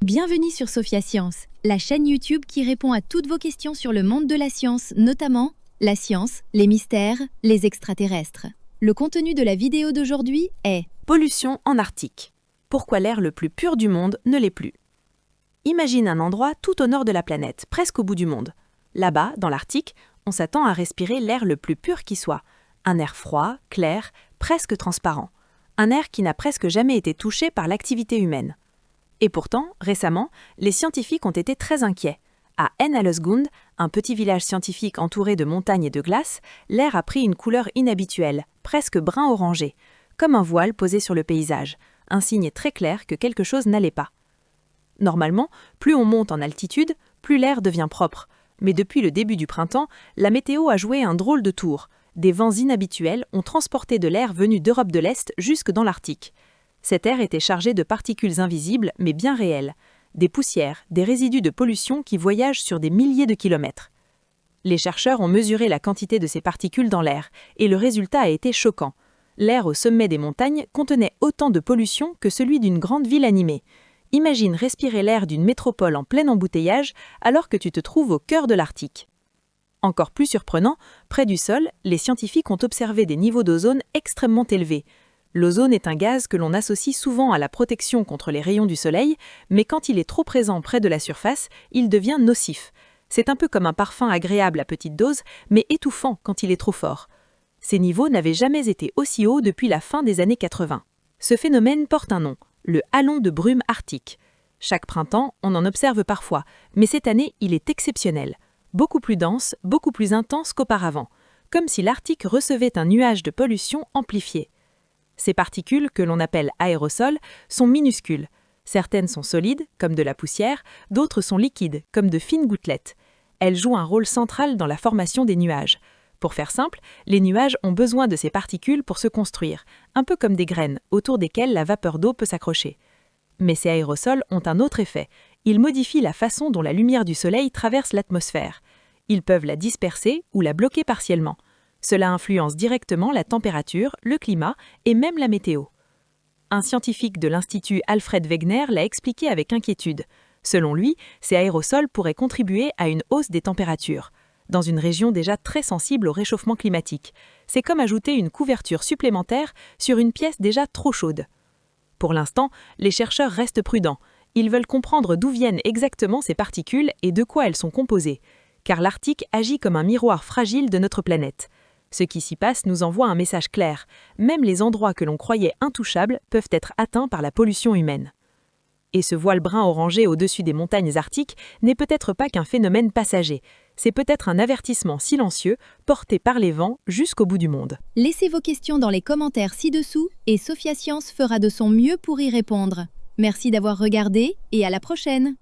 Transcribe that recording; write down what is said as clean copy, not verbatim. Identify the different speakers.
Speaker 1: Bienvenue sur Sophia Science, la chaîne YouTube qui répond à toutes vos questions sur le monde de la science, notamment la science, les mystères, les extraterrestres. Le contenu de la vidéo d'aujourd'hui est
Speaker 2: Pollution en Arctique. Pourquoi l'air le plus pur du monde ne l'est plus? Imagine un endroit tout au nord de la planète, presque au bout du monde. Là-bas, dans l'Arctique, on s'attend à respirer l'air le plus pur qui soit. Un air froid, clair, presque transparent. Un air qui n'a presque jamais été touché par l'activité humaine. Et pourtant, récemment, les scientifiques ont été très inquiets. À Enalösgund, un petit village scientifique entouré de montagnes et de glace, l'air a pris une couleur inhabituelle, presque brun-orangé, comme un voile posé sur le paysage, un signe très clair que quelque chose n'allait pas. Normalement, plus on monte en altitude, plus l'air devient propre. Mais depuis le début du printemps, la météo a joué un drôle de tour. Des vents inhabituels ont transporté de l'air venu d'Europe de l'Est jusque dans l'Arctique. Cet air était chargé de particules invisibles mais bien réelles, des poussières, des résidus de pollution qui voyagent sur des milliers de kilomètres. Les chercheurs ont mesuré la quantité de ces particules dans l'air et le résultat a été choquant. L'air au sommet des montagnes contenait autant de pollution que celui d'une grande ville animée. Imagine respirer l'air d'une métropole en plein embouteillage alors que tu te trouves au cœur de l'Arctique. Encore plus surprenant, près du sol, les scientifiques ont observé des niveaux d'ozone extrêmement élevés. L'ozone est un gaz que l'on associe souvent à la protection contre les rayons du soleil, mais quand il est trop présent près de la surface, il devient nocif. C'est un peu comme un parfum agréable à petite dose, mais étouffant quand il est trop fort. Ces niveaux n'avaient jamais été aussi hauts depuis la fin des années 80. Ce phénomène porte un nom, le halo de brume arctique. Chaque printemps, on en observe parfois, mais cette année, il est exceptionnel. Beaucoup plus dense, beaucoup plus intense qu'auparavant, comme si l'Arctique recevait un nuage de pollution amplifié. Ces particules, que l'on appelle aérosols, sont minuscules. Certaines sont solides, comme de la poussière, d'autres sont liquides, comme de fines gouttelettes. Elles jouent un rôle central dans la formation des nuages. Pour faire simple, les nuages ont besoin de ces particules pour se construire, un peu comme des graines, autour desquelles la vapeur d'eau peut s'accrocher. Mais ces aérosols ont un autre effet. Ils modifient la façon dont la lumière du soleil traverse l'atmosphère. Ils peuvent la disperser ou la bloquer partiellement. Cela influence directement la température, le climat et même la météo. Un scientifique de l'Institut Alfred Wegener l'a expliqué avec inquiétude. Selon lui, ces aérosols pourraient contribuer à une hausse des températures, dans une région déjà très sensible au réchauffement climatique. C'est comme ajouter une couverture supplémentaire sur une pièce déjà trop chaude. Pour l'instant, les chercheurs restent prudents. Ils veulent comprendre d'où viennent exactement ces particules et de quoi elles sont composées, car l'Arctique agit comme un miroir fragile de notre planète. Ce qui s'y passe nous envoie un message clair. Même les endroits que l'on croyait intouchables peuvent être atteints par la pollution humaine. Et ce voile brun orangé au-dessus des montagnes arctiques n'est peut-être pas qu'un phénomène passager. C'est peut-être un avertissement silencieux porté par les vents jusqu'au bout du monde.
Speaker 1: Laissez vos questions dans les commentaires ci-dessous et Sophia Science fera de son mieux pour y répondre. Merci d'avoir regardé et à la prochaine!